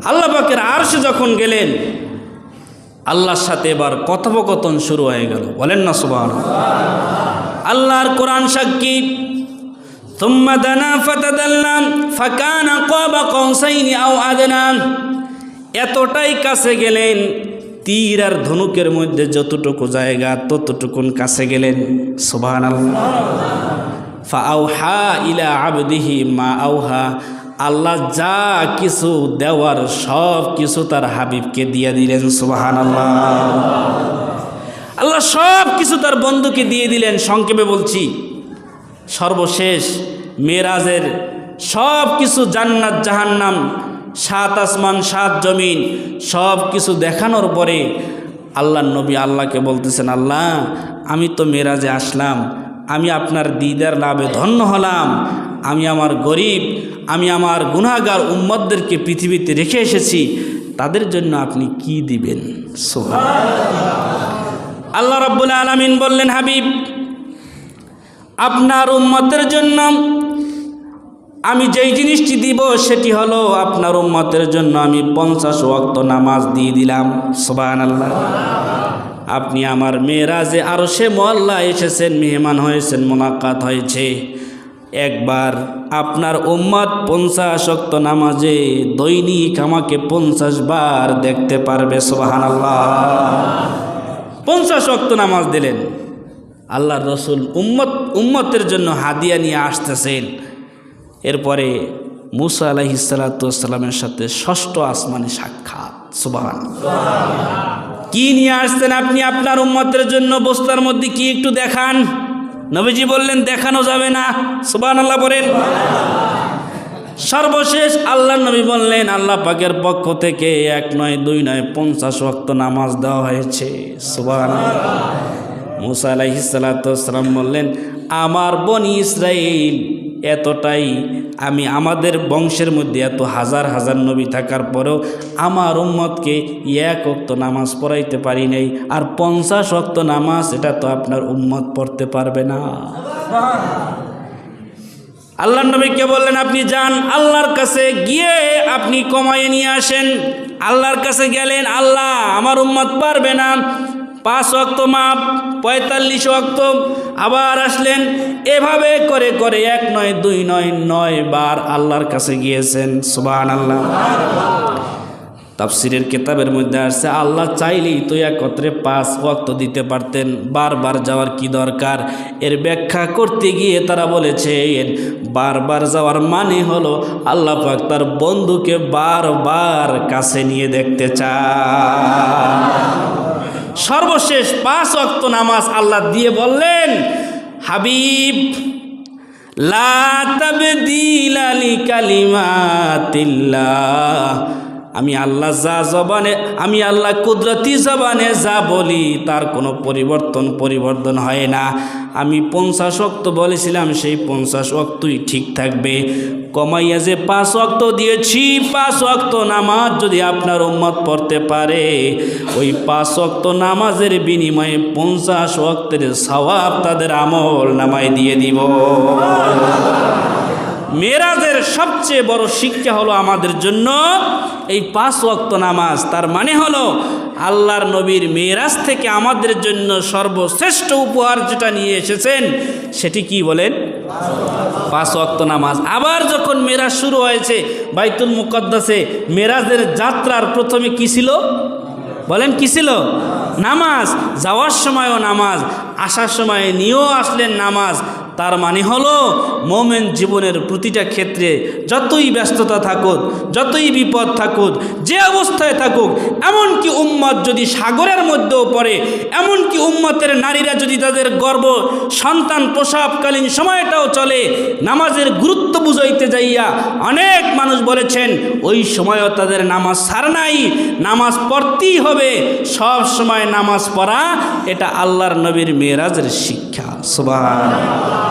আল্লাহ পাকের আরশে যখন গেলেন, আল্লাহর সাথে এবার কথোপকথন শুরু হয়ে গেল। বলেন না সুবহানাল্লাহ। আল্লাহর কোরআন সাক্ষী, সুম্মা দানা ফাতাদাল্লা ফাকানা কাবা কওসাইনি আও আদনা। এতটাই কাছে গেলেন, তীর আর ধনুকের মধ্যে যতটুকু জায়গা ততটুকুন কাছে গেলেন। সুবহানাল্লাহ। ফাআউহা ইলা আবদিহি মা আউহা। আল্লাহ যা কিছু দেওয়ার সব কিছু তার হাবিবকে দিয়ে দিলেন। সুবহানাল্লাহ। আল্লাহ সব কিছু তার বন্ধুকে দিয়ে দিলেন। সংক্ষেপে বলছি, সর্বশেষ মেরাজের সব কিছু, জান্নাত জাহান্নাম, 7 আসমান 7 জমিন সব কিছু দেখানোর পরে আল্লাহর নবী আল্লাহকে বলতেছেন, আল্লাহ আমি তো মেরাজে আসলাম, আমি আপনার দিদার লাভে ধন্য হলাম, আমি আমার গরিব, আমি আমার গুনাহগার উম্মতদেরকে পৃথিবীতে রেখে এসেছি, তাদের জন্য আপনি কি দিবেন? সুবহানাল্লাহ। আল্লাহ রাব্বুল আলামিন বললেন, হাবিব আপনার উম্মতের জন্য আমি যেই জিনিসটি দিব সেটি হলো, আপনার উম্মতের জন্য আমি 50 ওয়াক্ত নামাজ দিয়ে দিলাম। সুবহানাল্লাহ। আপনি আমার মেরাজে আরশে মুআল্লা এসেছেন, মেহমান হয়েছেন, মুলাকাত হয়েছে। একবার আপনার উম্মত 50 ওয়াক্ত নামাজে দৈনিক আমাকে 50 বার দেখতে পারবে। সুবহানাল্লাহ। 50 ওয়াক্ত নামাজ দিলেন। আল্লাহর রসুল উম্মতের জন্য হাদিয়া নিয়ে আসতেছেন। এরপরে মুসা আলাইহিস সালাতু ওয়াস সালামের সাথে 6ষ্ঠ আসমানে সাক্ষাৎ। সুবহানাল্লাহ। কি নিয়ে আসছেন আপনি আপনার উম্মতের জন্য? বস্তার মধ্যে কি একটু দেখান। নবীজি বললেন, দেখানো যাবে না। সুবহানাল্লাহ বলেন। সর্বশেষ আল্লাহর নবী বললেন, আল্লাহ পাকের পক্ষ থেকে 1 নয় 2 নয় 50 ওয়াক্ত নামাজ দেওয়া হয়েছে। সুবহানাল্লাহ। মুসা আলাইহিস সালাতু ওয়াস সালাম বললেন, আমার বনি ইসরাইল এতটাই, আমি আমাদের বংশের মধ্যে এত হাজার হাজার নবী থাকার পরেও আমার উম্মতকে 1 ওয়াক্ত নামাজ পড়াইতে পারি নাই, আর 50 ওয়াক্ত নামাজ এটা তো আপনার উম্মত পড়তে পারবে না। আল্লাহর নবীকে বললেন, আপনি যান আল্লাহর কাছে গিয়ে আপনি কমায়ে নিয়ে আসেন। আল্লাহর কাছে গেলেন, আল্লাহ আমার উম্মত পারবে না, 5 ওয়াক্ত মাপ, 45 ওয়াক্ত। আবার আসলেন, এভাবে করে করে 1 নয় 2 নয় 9 বার আল্লাহর কাছে গিয়েছেন। সুবহানাল্লাহ। তাফসীরের কিতাবের মধ্যে আসছে, আল্লাহ চাইলেই তো একত্রে 5 ওয়াক্ত দিতে পারতেন, বারবার যাওয়ার কি দরকার? এর ব্যাখ্যা করতে গিয়ে তারা বলেছেন, বারবার যাওয়ার মানে হলো আল্লাহ পাক তার বন্ধুকে বারবার কাছে নিয়ে দেখতে চায়। সর্বশেষ 5 ওয়াক্ত নামাজ আল্লাহ দিয়ে বললেন, হাবিব লা তাবদীলা লিকালিমাতিল্লাহ। আমি আল্লাহ যা জবানে, আমি আল্লাহ কুদরতি জবানে যা বলি তার কোনো পরিবর্তন হয় না। আমি 50 ওয়াক্ত বলেছিলাম, সেই 50 ওয়াক্তই ঠিক থাকবে। কমাইয়া যে 5 ওয়াক্ত দিয়েছি, 5 ওয়াক্ত নামাজ যদি আপনার উম্মত পড়তে পারে, ওই 5 ওয়াক্ত নামাজের বিনিময়ে 50 ওয়াক্তের সওয়াব তাদের আমল নামায় দিয়ে দিব। মেরাজের সবচেয়ে বড় শিক্ষা হলো আমাদের জন্য এই 5 ওয়াক্ত নামাজ। তার মানে হলো আল্লাহর নবীর মেরাজ থেকে আমাদের জন্য সর্বশ্রেষ্ঠ উপহার যেটা নিয়ে এসেছেন সেটি কি বলেন? 5 ওয়াক্ত নামাজ। আবার যখন মেরাজ শুরু হয়েছে বাইতুল মুকদ্দাসে, মেরাজের যাত্রার প্রথমে কি ছিল বলেন? কি ছিল? নামাজ। যাওয়ার সময়ও নামাজ, আসার সময় নিয়েও আসলেন নামাজ। তার মানে হলো মোমেন জীবনের প্রতিটা ক্ষেত্রে যতই ব্যস্ততা থাকুক, যতই বিপদ থাকুক, যে অবস্থায় থাকুক, এমনকি উম্মত যদি সাগরের মধ্যেও পড়ে, এমনকি উম্মতের নারীরা যদি তাদের গর্ভ সন্তান প্রসবকালীন সময়টাও চলে, নামাজের গুরুত্ব বুঝাইতে যাইয়া অনেক মানুষ বলেছেন ওই সময়ও তাদের নামাজ ছাড় নাই, নামাজ পড়তেই হবে। সব সময় নামাজ পড়া এটা আল্লাহর নবীর মেরাজের শিক্ষা। সুবহানাল্লাহ।